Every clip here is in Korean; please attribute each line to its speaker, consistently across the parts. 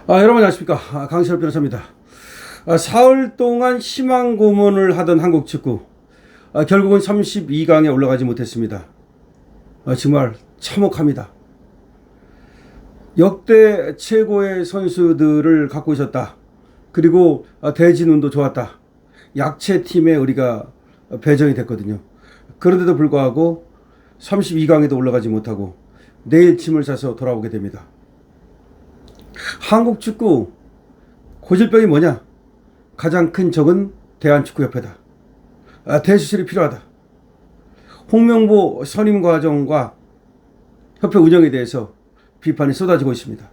Speaker 1: 여러분 안녕하십니까. 강시열 변호사입니다. 사흘 동안 희망 고문을 하던 한국 축구. 결국은 32강에 올라가지 못했습니다. 정말 참혹합니다. 역대 최고의 선수들을 갖고 있었다. 그리고 대진운도 좋았다. 약체팀에 우리가 배정이 됐거든요. 그런데도 불구하고 32강에도 올라가지 못하고 내일 침을 싸서 돌아오게 됩니다. 한국 축구 고질병이 뭐냐? 가장 큰 적은 대한축구협회다. 대수술이 필요하다. 홍명보 선임 과정과 협회 운영에 대해서 비판이 쏟아지고 있습니다.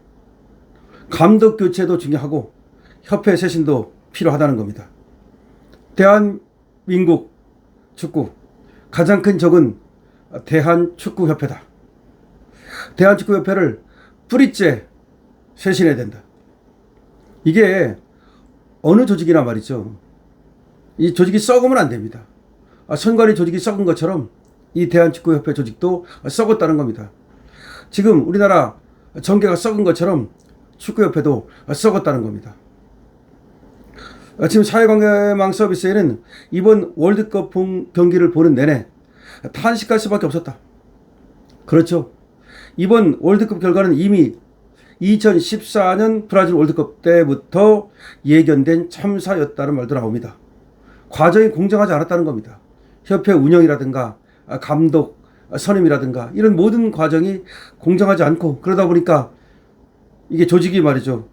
Speaker 1: 감독 교체도 중요하고 협회 쇄신도 필요하다는 겁니다. 대한민국 축구 가장 큰 적은 대한축구협회다. 대한축구협회를 뿌리째 쇄신해야 된다. 이게 어느 조직이나 말이죠. 이 조직이 썩으면 안 됩니다. 선관위 조직이 썩은 것처럼 이 대한축구협회 조직도 썩었다는 겁니다. 지금 우리나라 정계가 썩은 것처럼 축구협회도 썩었다는 겁니다. 지금 사회관계망 서비스에는 이번 월드컵 경기를 보는 내내 탄식할 수밖에 없었다. 그렇죠. 이번 월드컵 결과는 이미 2014년 브라질 월드컵 때부터 예견된 참사였다는 말도 나옵니다. 과정이 공정하지 않았다는 겁니다. 협회 운영이라든가 감독 선임이라든가 이런 모든 과정이 공정하지 않고, 그러다 보니까 이게 조직이 말이죠,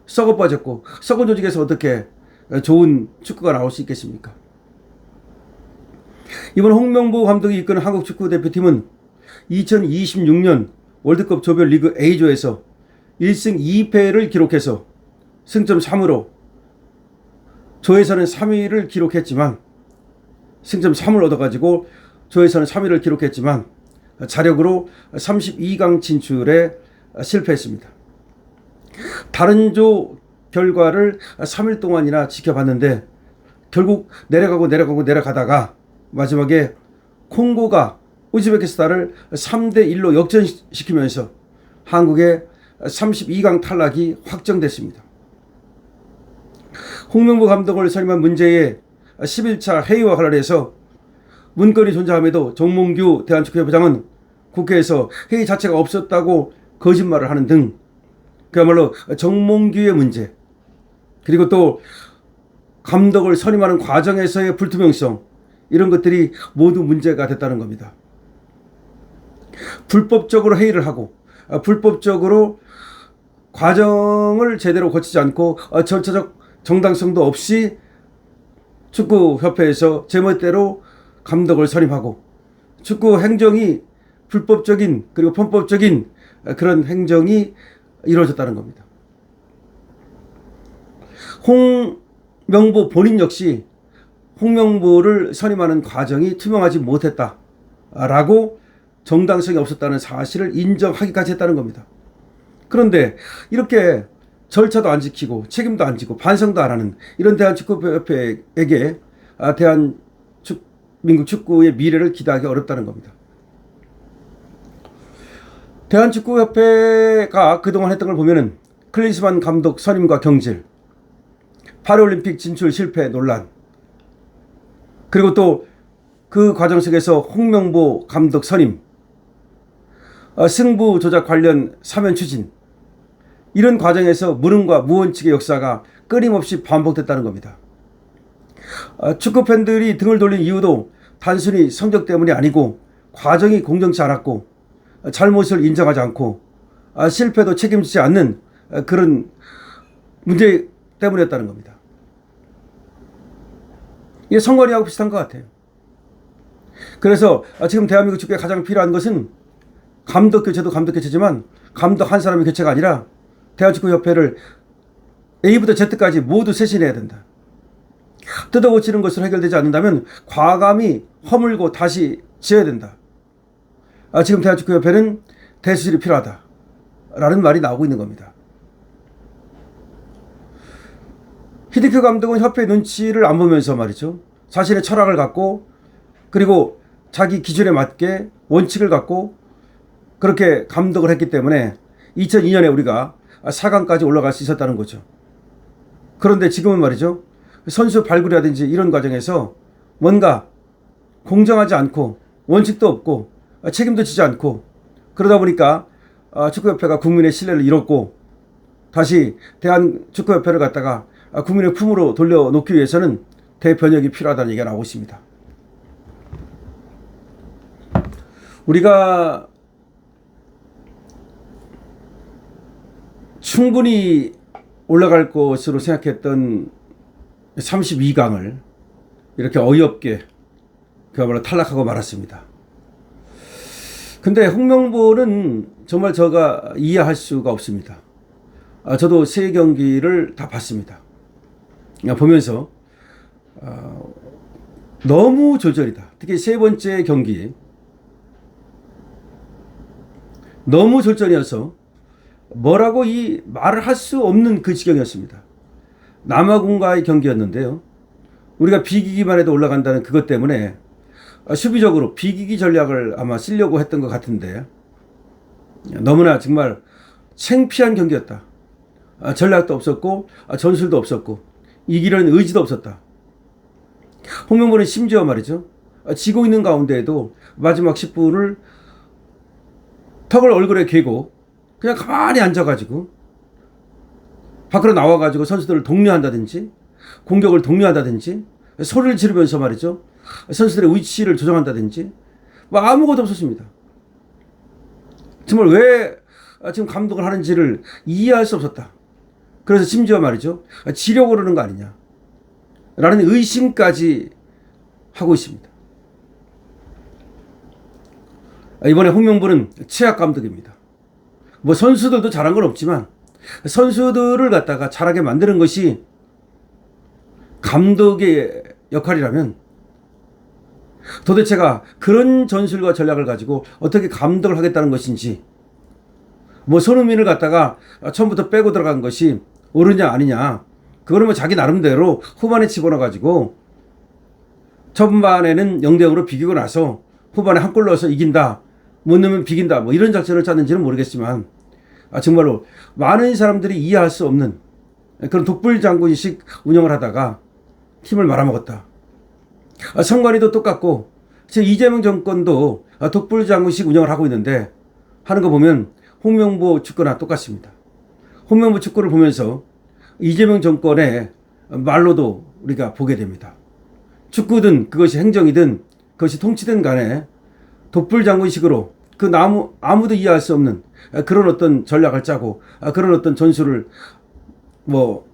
Speaker 1: 썩어 빠졌고, 썩은 조직에서 어떻게 좋은 축구가 나올 수 있겠습니까? 이번 홍명보 감독이 이끄는 한국 축구 대표팀은 2026년 월드컵 조별리그 A조에서 1승 2패를 기록해서 승점 3으로 조에서는 3위를 기록했지만, 승점 3을 얻어가지고 조에서는 3위를 기록했지만 자력으로 32강 진출에 실패했습니다. 다른 조 결과를 3일 동안이나 지켜봤는데 결국 내려가다가 마지막에 콩고가 우즈베키스탄을 3대1로 역전시키면서 한국의 32강 탈락이 확정됐습니다. 홍명보 감독을 선임한 문제의 11차 회의와 관련해서 문건이 존재함에도 정몽규 대한축구협회장은 국회에서 회의 자체가 없었다고 거짓말을 하는 등 그야말로 정몽규의 문제, 그리고 또 감독을 선임하는 과정에서의 불투명성, 이런 것들이 모두 문제가 됐다는 겁니다. 불법적으로 회의를 하고 불법적으로 과정을 제대로 거치지 않고 절차적 정당성도 없이 축구협회에서 제멋대로 감독을 선임하고 축구 행정이 불법적인 그리고 편법적인 그런 행정이 이루어졌다는 겁니다. 홍명보 본인 역시 홍명보를 선임하는 과정이 투명하지 못했다라고 정당성이 없었다는 사실을 인정하기까지 했다는 겁니다. 그런데 이렇게 절차도 안 지키고 책임도 안 지고 반성도 안 하는 이런 대한축구협회에게 대한민국 축구의 미래를 기대하기 어렵다는 겁니다. 대한축구협회가 그동안 했던 걸 보면은 클린스만 감독 선임과 경질, 파리올림픽 진출 실패 논란, 그리고 또 그 과정 속에서 홍명보 감독 선임, 승부 조작 관련 사면 추진, 이런 과정에서 무능과 무원칙의 역사가 끊임없이 반복됐다는 겁니다. 축구 팬들이 등을 돌린 이유도 단순히 성적 때문이 아니고 과정이 공정치 않았고 잘못을 인정하지 않고 실패도 책임지지 않는 그런 문제 때문이었다는 겁니다. 이게 선관위하고 비슷한 것 같아요. 그래서 지금 대한민국 축구에 가장 필요한 것은 감독 교체도 감독 교체지만 감독 한 사람의 교체가 아니라 대한축구협회를 A부터 Z까지 모두 쇄신해야 된다. 뜯어고치는 것으로 해결되지 않는다면 과감히 허물고 다시 지어야 된다. 지금 대한축구협회는 대수술이 필요하다라는 말이 나오고 있는 겁니다. 히딩크 감독은 협회 눈치를 안 보면서 말이죠, 자신의 철학을 갖고 그리고 자기 기준에 맞게 원칙을 갖고 그렇게 감독을 했기 때문에 2002년에 우리가 4강까지 올라갈 수 있었다는 거죠. 그런데 지금은 말이죠. 선수 발굴이라든지 이런 과정에서 뭔가 공정하지 않고 원칙도 없고 책임도 지지 않고 그러다 보니까 축구협회가 국민의 신뢰를 잃었고 다시 대한축구협회를 갖다가 국민의 품으로 돌려놓기 위해서는 대변혁이 필요하다는 얘기가 나오고 있습니다. 우리가 충분히 올라갈 것으로 생각했던 32강을 이렇게 어이없게 그야말로 탈락하고 말았습니다. 근데 홍명보는 정말 제가 이해할 수가 없습니다. 저도 세 경기를 다 봤습니다. 보면서 너무 조절이다. 특히 세 번째 경기 너무 졸전이어서 뭐라고 이 말을 할 수 없는 그 지경이었습니다. 남아공과의 경기였는데요. 우리가 비기기만 해도 올라간다는 그것 때문에 수비적으로 비기기 전략을 아마 쓰려고 했던 것 같은데 너무나 정말 창피한 경기였다. 전략도 없었고 전술도 없었고 이기려는 의지도 없었다. 홍명보는 심지어 말이죠. 지고 있는 가운데에도 마지막 10분을 턱을 얼굴에 괴고 그냥 가만히 앉아가지고 밖으로 나와가지고 선수들을 독려한다든지 공격을 독려한다든지 소리를 지르면서 말이죠. 선수들의 위치를 조정한다든지 뭐 아무것도 없었습니다. 정말 왜 지금 감독을 하는지를 이해할 수 없었다. 그래서 심지어 말이죠. 지려고 그러는 거 아니냐 라는 의심까지 하고 있습니다. 이번에 홍명보는 최악 감독입니다. 뭐 선수들도 잘한 건 없지만 선수들을 갖다가 잘하게 만드는 것이 감독의 역할이라면 도대체가 그런 전술과 전략을 가지고 어떻게 감독을 하겠다는 것인지 뭐 손흥민을 갖다가 처음부터 빼고 들어간 것이 옳으냐 아니냐 그거는 뭐 자기 나름대로 후반에 집어넣어가지고 초반에는 0대0으로 비기고 나서 후반에 한 골 넣어서 이긴다 못 넣으면 비긴다 뭐 이런 작전을 짰는지는 모르겠지만 정말로 많은 사람들이 이해할 수 없는 그런 독불장군식 운영을 하다가 팀을 말아먹었다. 선관위도 똑같고 이재명 정권도 독불장군식 운영을 하고 있는데 하는 거 보면 홍명보 축구나 똑같습니다. 홍명보 축구를 보면서 이재명 정권의 말로도 우리가 보게 됩니다. 축구든 그것이 행정이든 그것이 통치든 간에 독불장군식으로 그 아무도 이해할 수 없는 그런 어떤 전략을 짜고 그런 어떤 전술을 뭐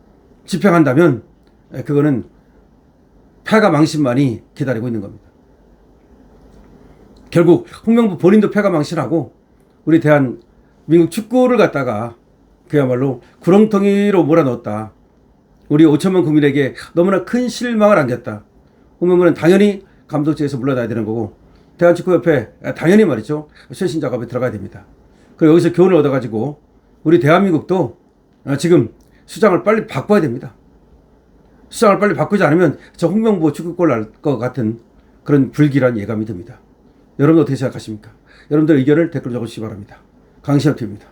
Speaker 1: 집행한다면 그거는 패가 망신만이 기다리고 있는 겁니다. 결국 홍명보 본인도 패가 망신하고 우리 대한민국 축구를 갖다가 그야말로 구렁텅이로 몰아넣었다. 우리 5천만 국민에게 너무나 큰 실망을 안겼다. 홍명보는 당연히 감독직에서 물러나야 되는 거고 대한축구협회 당연히 말이죠. 쇄신 작업에 들어가야 됩니다. 그리고 여기서 교훈을 얻어가지고 우리 대한민국도 지금 수장을 빨리 바꿔야 됩니다. 수장을 빨리 바꾸지 않으면 저 홍명보 축구골 날 것 같은 그런 불길한 예감이 듭니다. 여러분 어떻게 생각하십니까? 여러분들 의견을 댓글로 적어주시기 바랍니다. 강신혁TV입니다.